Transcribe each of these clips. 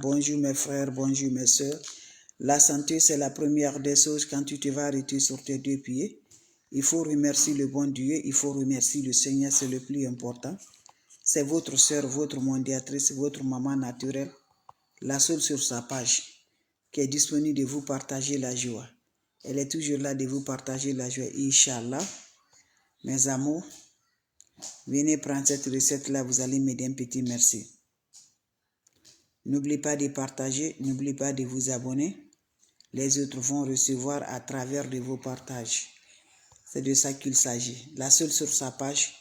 bonjour mes frères, bonjour mes soeurs. La santé, c'est la première des choses quand tu te vas arrêter sur tes deux pieds. Il faut remercier le bon Dieu, il faut remercier le Seigneur, c'est le plus important. C'est votre soeur, votre mondiatrice, votre maman naturelle, la seule sur sa page, qui est disponible de vous partager la joie. Elle est toujours là de vous partager la joie, Inch'Allah. Mes amours, venez prendre cette recette-là, vous allez m'aider un petit merci. N'oubliez pas de partager, n'oubliez pas de vous abonner. Les autres vont recevoir à travers de vos partages. C'est de ça qu'il s'agit. La seule sur sa page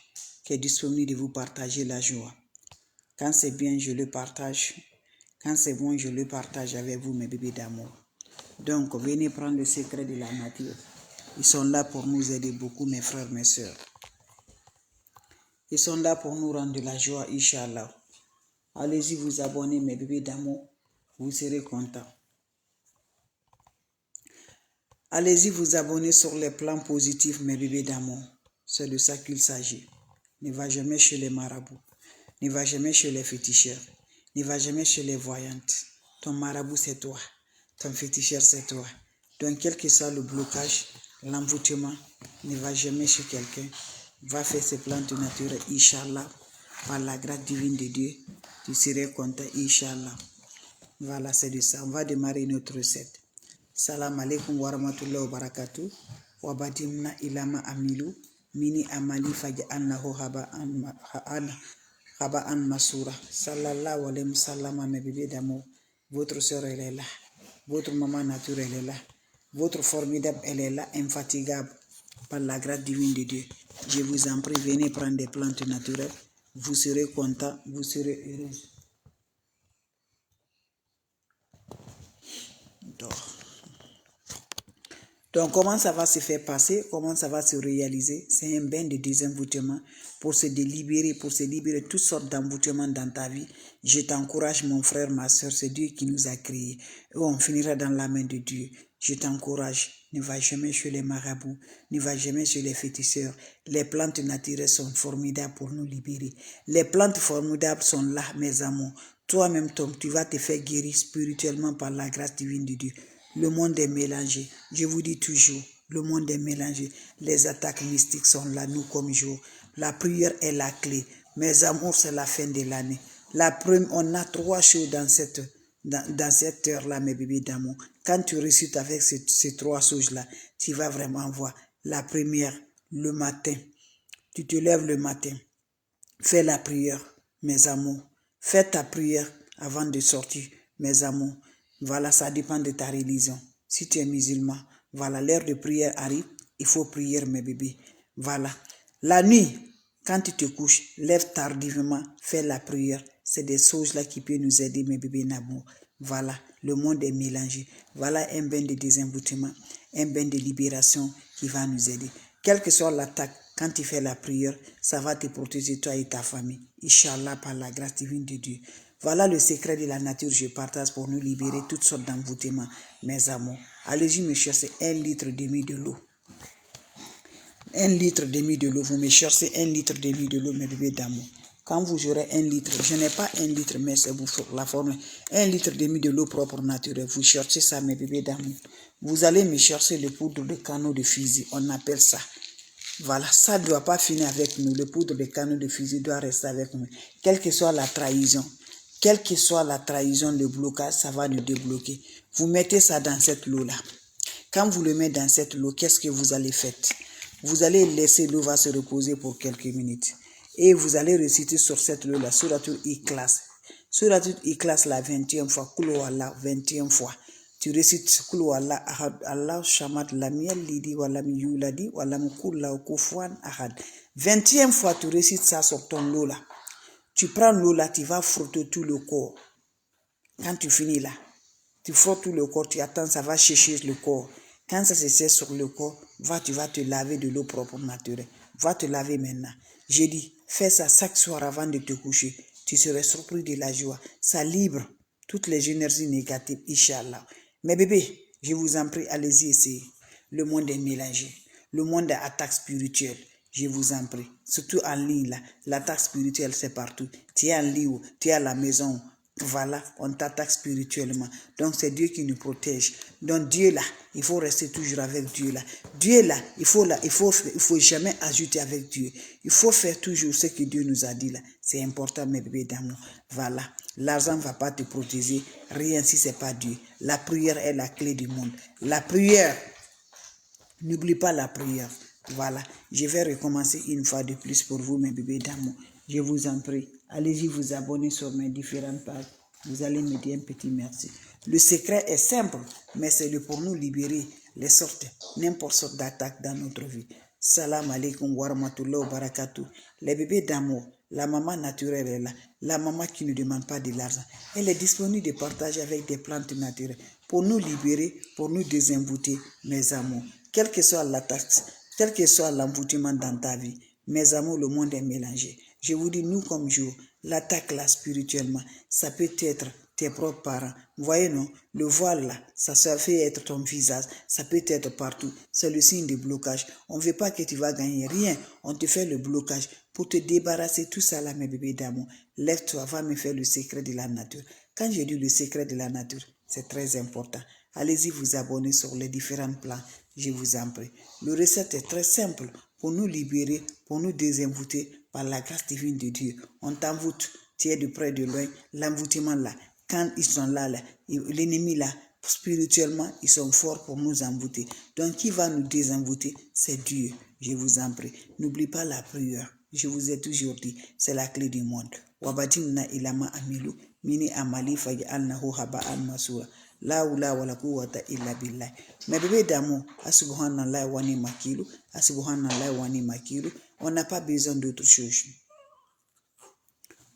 qui est disponible de vous partager la joie. Quand c'est bien, je le partage. Quand c'est bon, je le partage avec vous, mes bébés d'amour. Donc, venez prendre le secret de la nature. Ils sont là pour nous aider beaucoup, mes frères, mes soeurs. Ils sont là pour nous rendre de la joie, Inch'Allah. Allez-y vous abonner, mes bébés d'amour. Vous serez contents. Allez-y vous abonner sur les plans positifs, mes bébés d'amour. C'est de ça qu'il s'agit. Ne va jamais chez les marabouts. Ne va jamais chez les féticheurs. Ne va jamais chez les voyantes. Ton marabout, c'est toi. Ton féticheur, c'est toi. Donc, quel que soit le blocage, l'envoûtement, ne va jamais chez quelqu'un. Va faire ses plantes naturelles, Inch'Allah. Par la grâce divine de Dieu, tu serais content, Inch'Allah. Voilà, c'est de ça. On va démarrer notre recette. Salam alaikum wa rahmatullahi wa barakatuh. Wa badimna ilama amilu. Mini amali faj'alnahu haba'an masura. Sallallahu alayhi wa sallam, mes bébés d'amour. Votre soeur, elle est là. Votre maman naturelle, elle est là. Votre formidable, elle est là, infatigable. Par la grâce divine de Dieu. Je vous en prie, venez prendre des plantes naturelles. Vous serez content, vous serez heureux. Donc, comment ça va se faire passer? Comment ça va se réaliser? C'est un bain de désenvoûtement pour se libérer de toutes sortes d'envoûtements dans ta vie. Je t'encourage, mon frère, ma soeur, c'est Dieu qui nous a créés. Et on finira dans la main de Dieu. Je t'encourage. Ne va jamais chez les marabouts. Ne va jamais chez les féticheurs. Les plantes naturelles sont formidables pour nous libérer. Les plantes formidables sont là, mes amours. Toi-même, Tom, tu vas te faire guérir spirituellement par la grâce divine de Dieu. Le monde est mélangé. Je vous dis toujours, le monde est mélangé. Les attaques mystiques sont là, nous comme jour. La prière est la clé. Mes amours, c'est la fin de l'année. On a trois choses dans cette heure-là, mes bébés d'amour. Quand tu récites avec ces trois choses-là, tu vas vraiment voir. La première, le matin. Tu te lèves le matin. Fais la prière, mes amours. Fais ta prière avant de sortir, mes amours. Voilà, ça dépend de ta religion. Si tu es musulman, voilà, l'heure de prière arrive, il faut prier, mes bébés. Voilà. La nuit, quand tu te couches, lève tardivement, fais la prière. C'est des choses-là qui peuvent nous aider, mes bébés d'amour. Voilà, le monde est mélangé. Voilà un bain de désenvoûtement, un bain de libération qui va nous aider. Quelle que soit l'attaque, quand tu fais la prière, ça va te protéger toi et ta famille. Inch'Allah, par la grâce divine de Dieu. Voilà le secret de la nature que je partage pour nous libérer toutes sortes d'envoûtements, mes amours. Allez-y me chercher 1,5 litre de l'eau. 1,5 litre de l'eau. Vous me cherchez 1,5 litre de l'eau, mes bébés d'amour. Quand vous aurez 1 litre, je n'ai pas 1 litre, mais c'est la formule. 1,5 litre de l'eau propre naturelle. Vous cherchez ça, mes bébés d'amour. Vous allez me chercher le poudre de canot de fusil. On appelle ça. Voilà, ça ne doit pas finir avec nous. Le poudre de canot de fusil doit rester avec nous. Quelle que soit la trahison, le blocage, ça va nous débloquer. Vous mettez ça dans cette eau-là. Quand vous le mettez dans cette eau, qu'est-ce que vous allez faire? Vous allez laisser l'eau va se reposer pour quelques minutes. Et vous allez réciter sur cette eau-là, Suratul Ikhlas. Suratul Ikhlas la 20e fois, Kul Huwallah 20e fois. Tu récites Kul Huwallah ahad, Allah Samad lam yalid wa lam yulad wa lam yakul lahu kufuwan ahad. 20e fois, tu récites ça sur ton eau là. Tu prends l'eau là, tu vas frotter tout le corps. Quand tu finis là, tu frottes tout le corps, tu attends, ça va sécher le corps. Quand ça se sèche sur le corps, tu vas te laver de l'eau propre naturelle. Va te laver maintenant. J'ai dit, fais ça chaque soir avant de te coucher. Tu seras surpris de la joie. Ça libre toutes les énergies négatives, Inch'Allah. Mais bébé, je vous en prie, allez-y essayer. Le monde est mélangé. Le monde est attaque spirituelle. Je vous en prie. Surtout en ligne, là. L'attaque spirituelle, c'est partout. Tu es en ligne, tu es à la maison. voilà, on t'attaque spirituellement. Donc c'est Dieu qui nous protège. Donc Dieu là, il faut rester toujours avec Dieu là. Dieu là, il faut jamais ajouter avec Dieu. Il faut faire toujours ce que Dieu nous a dit là. C'est important mes bébés d'amour. Voilà, l'argent ne va pas te protéger, rien si c'est pas Dieu. La prière est la clé du monde. La prière, n'oublie pas la prière. Voilà, je vais recommencer une fois de plus pour vous mes bébés d'amour. Je vous en prie, allez-y vous abonner sur mes différentes pages. Vous allez me dire un petit merci. Le secret est simple, mais c'est pour nous libérer les sortes, n'importe sorte d'attaque dans notre vie. Salam alaikum wa rahmatullahi wa barakatuh. Les bébés d'amour, la maman naturelle est là. La maman qui ne demande pas de l'argent. Elle est disponible de partager avec des plantes naturelles pour nous libérer, pour nous désenvoûter, mes amours. Quelle que soit l'attaque, quel que soit l'envoûtement dans ta vie, mes amours, le monde est mélangé. Je vous dis, nous comme jour, l'attaque là spirituellement, ça peut être tes propres parents. Vous voyez, non? Le voile là, ça fait être ton visage, ça peut être partout. C'est le signe de blocage. On ne veut pas que tu vas gagner rien. On te fait le blocage pour te débarrasser tout ça là, mes bébés d'amour. Lève-toi, va me faire le secret de la nature. Quand je dis le secret de la nature, c'est très important. Allez-y vous abonner sur les différents plans. Je vous en prie. Le recette est très simple pour nous libérer, pour nous désenvoûter par la grâce divine de Dieu. On t'envoûte, tu es de près de loin, l'envoûtement là. Quand ils sont là, l'ennemi là, spirituellement, ils sont forts pour nous envoûter. Donc, qui va nous désenvoûter? C'est Dieu. Je vous en prie. N'oublie pas la prière. Je vous ai toujours dit, c'est la clé du monde. Wabadimna ilama amilu, mini amali fagi alnahu haba al-masura. La oula wala quwwata illa billah. Mes bébés d'amour, asubhanallah wani makilu, asubhanallah wani makilu. On n'a pas besoin d'autre chose.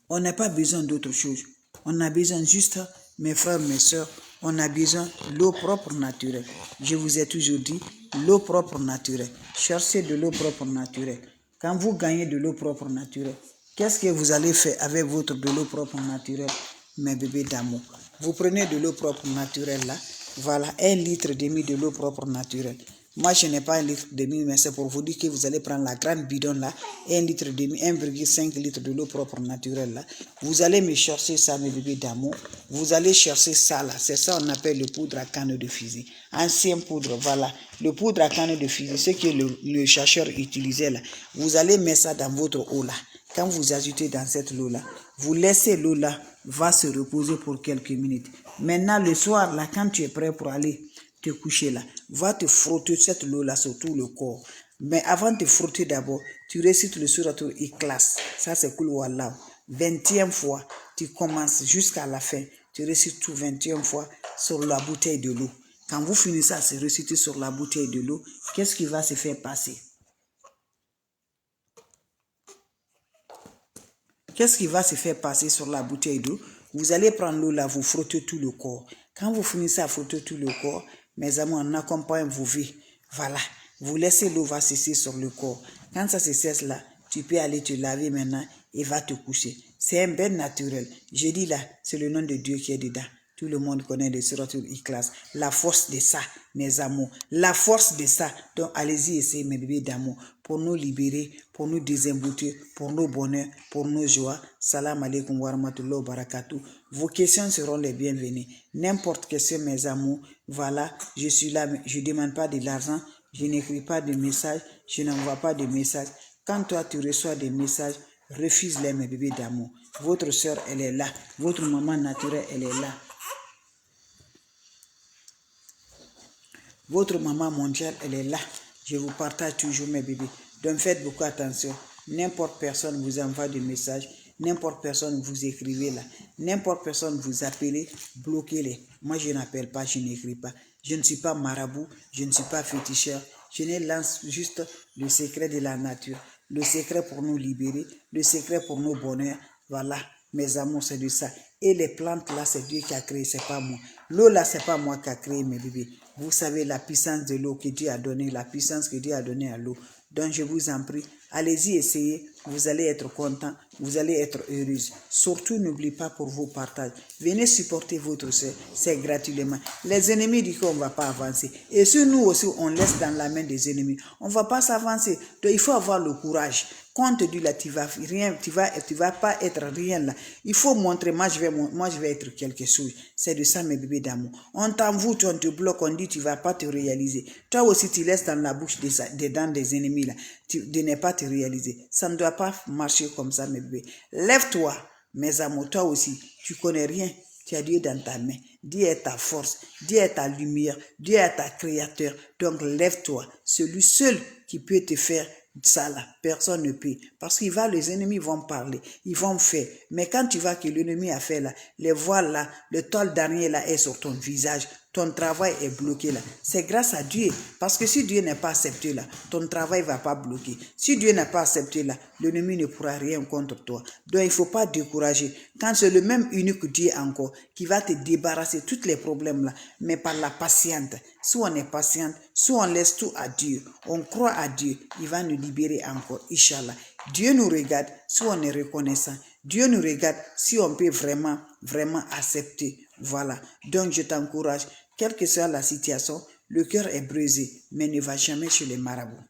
On n'a pas besoin d'autre chose. On a besoin juste, mes frères, mes soeurs, on a besoin de l'eau propre naturelle. Je vous ai toujours dit, l'eau propre naturelle. Cherchez de l'eau propre naturelle. Quand vous gagnez de l'eau propre naturelle, qu'est-ce que vous allez faire avec votre de l'eau propre naturelle, mes bébés d'amour? Vous prenez de l'eau propre naturelle là, voilà, 1,5 litre de l'eau propre naturelle. Moi, je n'ai pas 1,5 litre, mais c'est pour vous dire que vous allez prendre la grande bidon là, 1,5 litre, 1,5 litre de l'eau propre naturelle là. Vous allez me chercher ça, mes bébés d'amour. Vous allez chercher ça là. C'est ça qu'on appelle le poudre à canne de fusil. Ancien poudre, voilà. Le poudre à canne de fusil, ce que le chercheur utilisait là. Vous allez mettre ça dans votre eau là. Quand vous ajoutez dans cette eau là, vous laissez l'eau là, va se reposer pour quelques minutes. Maintenant, le soir là, quand tu es prêt pour aller te coucher là, va te frotter cette eau là sur tout le corps. Mais avant de te frotter d'abord, tu récites le suratul Ikhlas. Ça c'est Kul Wallah. 20e fois, tu commences jusqu'à la fin. Tu récites tout 20e fois sur la bouteille de l'eau. Quand vous finissez à se réciter sur la bouteille de l'eau, qu'est-ce qui va se faire passer? Qu'est-ce qui va se faire passer sur la bouteille d'eau? Vous allez prendre l'eau là, vous frottez tout le corps. Quand vous finissez à frotter tout le corps, mes amis, on accompagne vos vies. Voilà. Vous laissez l'eau va cesser sur le corps. Quand ça se cesse là, tu peux aller te laver maintenant et va te coucher. C'est un bain naturel. Je dis là, c'est le nom de Dieu qui est dedans. Tout le monde connaît le suratul Ikhlas. La force de ça, mes amours. La force de ça. Donc, allez-y, essayez, mes bébés d'amour, pour nous libérer, pour nous désembouter, pour nos bonheurs, pour nos joies. Salam alaikum wa rahmatullahi wa barakatuh. Vos questions seront les bienvenues. N'importe question, mes amours. Voilà, je suis là, je ne demande pas de l'argent. Je n'écris pas de messages. Je n'envoie pas de messages. Quand toi, tu reçois des messages, refuse-les, mes bébés d'amour. Votre soeur, elle est là. Votre maman naturelle, elle est là. Votre maman mondiale, elle est là. Je vous partage toujours mes bébés. Donc faites beaucoup attention. N'importe personne vous envoie des messages. N'importe personne vous écrivez là. N'importe personne vous appelez, bloquez-les. Moi, je n'appelle pas, je n'écris pas. Je ne suis pas marabout, je ne suis pas féticheur. Je ne lance juste le secret de la nature. Le secret pour nous libérer. Le secret pour nos bonheurs. Voilà, mes amours, c'est de ça. Et les plantes là, c'est Dieu qui a créé, c'est pas moi. L'eau là, c'est pas moi qui a créé, mes bébés. Vous savez la puissance de l'eau que Dieu a donnée, la puissance que Dieu a donnée à l'eau. Donc je vous en prie, allez-y, essayez. Vous allez être content, vous allez être heureuse. Surtout, n'oubliez pas pour vos partages. Venez supporter votre soeur, c'est gratuitement. Les ennemis disent qu'on ne va pas avancer. Et si nous aussi, on laisse dans la main des ennemis, on ne va pas s'avancer. Donc il faut avoir le courage. Quand on te dit là, tu vas pas être rien là. Il faut montrer, moi je vais être quelque chose. C'est de ça mes bébés d'amour. On t'envoûte, on te bloque, on dit tu vas pas te réaliser. Toi aussi tu laisses dans la bouche des dents des ennemis là, de ne pas te réaliser. Ça ne doit pas marcher comme ça mes bébés. Lève-toi, mes amours, toi aussi, tu connais rien. Tu as Dieu dans ta main. Dieu est ta force. Dieu est ta lumière. Dieu est ta créateur. Donc lève-toi. Celui seul qui peut te faire ça là, personne ne peut. Parce que les ennemis vont parler. Ils vont faire. Mais quand tu vois que l'ennemi a fait là, les voiles là, le toile d'araignée là est sur ton visage. Ton travail est bloqué là. C'est grâce à Dieu. Parce que si Dieu n'est pas accepté là, ton travail ne va pas bloquer. Si Dieu n'est pas accepté là, l'ennemi ne pourra rien contre toi. Donc il ne faut pas décourager. Quand c'est le même unique Dieu encore qui va te débarrasser de tous les problèmes là, mais par la patience. Si on est patiente, si on laisse tout à Dieu, on croit à Dieu, il va nous libérer encore, Inch'Allah. Dieu nous regarde si on est reconnaissant. Dieu nous regarde si on peut vraiment accepter. Voilà. Donc je t'encourage, quelle que soit la situation, le cœur est brisé, mais ne va jamais chez les marabouts.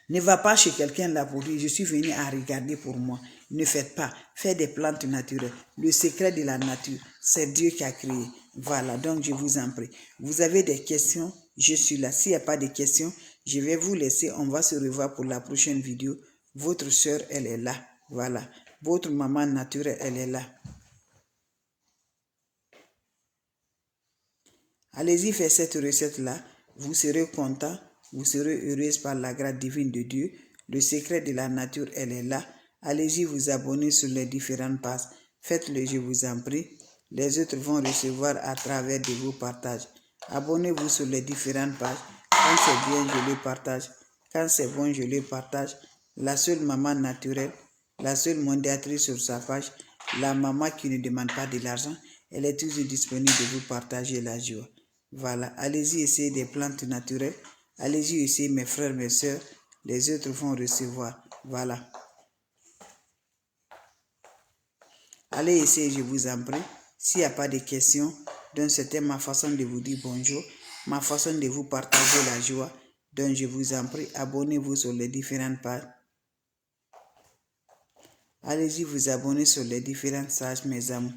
Ne va pas chez quelqu'un là pour dire, je suis venu à regarder pour moi. Ne faites pas. Faites des plantes naturelles. Le secret de la nature, c'est Dieu qui a créé. Voilà, donc je vous en prie. Vous avez des questions, je suis là. S'il n'y a pas de questions, je vais vous laisser. On va se revoir pour la prochaine vidéo. Votre soeur, elle est là. Voilà. Votre maman naturelle, elle est là. Allez-y, faites cette recette-là. Vous serez content. Vous serez heureuse par la grâce divine de Dieu. Le secret de la nature, elle est là. Allez-y, vous abonner sur les différentes pages. Faites-le, je vous en prie. Les autres vont recevoir à travers de vos partages. Abonnez-vous sur les différentes pages. Quand c'est bien, je les partage. Quand c'est bon, je les partage. La seule maman naturelle, la seule mondiatrice sur sa page, la maman qui ne demande pas de l'argent, elle est toujours disponible de vous partager la joie. Voilà, allez-y essayer des plantes naturelles. Allez-y essayer mes frères, mes soeurs. Les autres vont recevoir. Voilà. Allez essayer, je vous en prie. S'il n'y a pas de questions, donc c'était ma façon de vous dire bonjour, ma façon de vous partager la joie. Donc je vous en prie, abonnez-vous sur les différentes pages. Allez-y vous abonner sur les différentes pages, mes amis.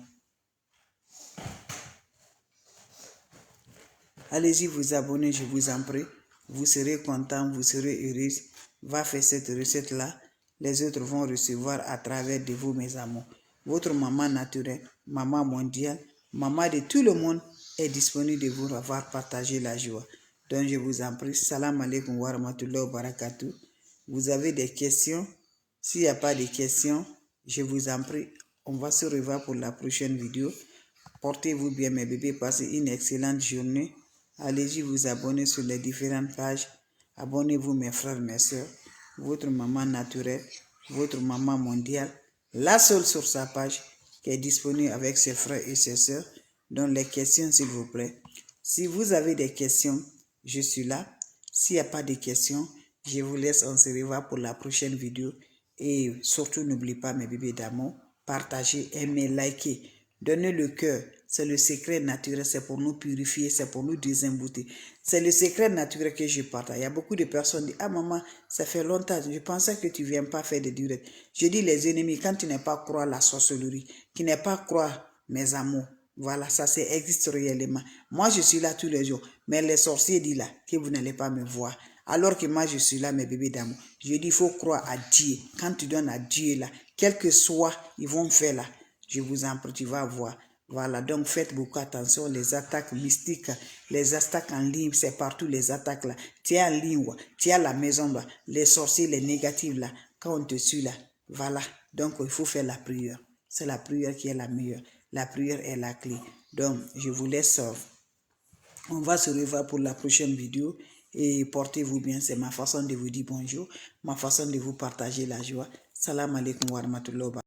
Allez-y vous abonner, je vous en prie. Vous serez content, vous serez heureux. Va faire cette recette-là. Les autres vont recevoir à travers de vous, mes amours. Votre maman naturelle, maman mondiale, maman de tout le monde est disponible de vous avoir partagé la joie. Donc je vous en prie. Salam alaikum wa rahmatullahi wa barakatuh. Vous avez des questions? S'il n'y a pas de questions, je vous en prie. On va se revoir pour la prochaine vidéo. Portez-vous bien mes bébés. Passez une excellente journée. Allez-y vous abonner sur les différentes pages. Abonnez-vous mes frères, mes soeurs. Votre maman naturelle, votre maman mondiale. La seule sur sa page qui est disponible avec ses frères et ses soeurs. Donc les questions s'il vous plaît. Si vous avez des questions, je suis là. S'il n'y a pas de questions, je vous laisse, on se revoit pour la prochaine vidéo. Et surtout n'oubliez pas mes bébés d'amour. Partagez, aimez, likez. Donnez le cœur. C'est le secret naturel, c'est pour nous purifier, c'est pour nous désembouter. C'est le secret naturel que je partage. Il y a beaucoup de personnes qui disent, ah maman, ça fait longtemps, je pensais que tu ne viens pas faire de diurétique. Je dis les ennemis, quand tu n'es pas croire la sorcellerie, qui n'est pas croire mes amours, voilà, ça existe réellement. Moi, je suis là tous les jours, mais les sorciers disent là que vous n'allez pas me voir. Alors que moi, je suis là, mes bébés d'amour. Je dis, il faut croire à Dieu. Quand tu donnes à Dieu là, quel que soit, ils vont faire là. Je vous en prie, tu vas voir. Voilà, donc faites beaucoup attention, les attaques mystiques, les attaques en ligne, c'est partout les attaques là. Tu es en ligne, tu es à la maison là, les sorciers, les négatifs là, quand on te suit là, voilà. Donc il faut faire la prière. C'est la prière qui est la meilleure. La prière est la clé. Donc je vous laisse, on va se revoir pour la prochaine vidéo et portez-vous bien. C'est ma façon de vous dire bonjour, ma façon de vous partager la joie. Salam alaikum wa rahmatullahi wa barakatuh.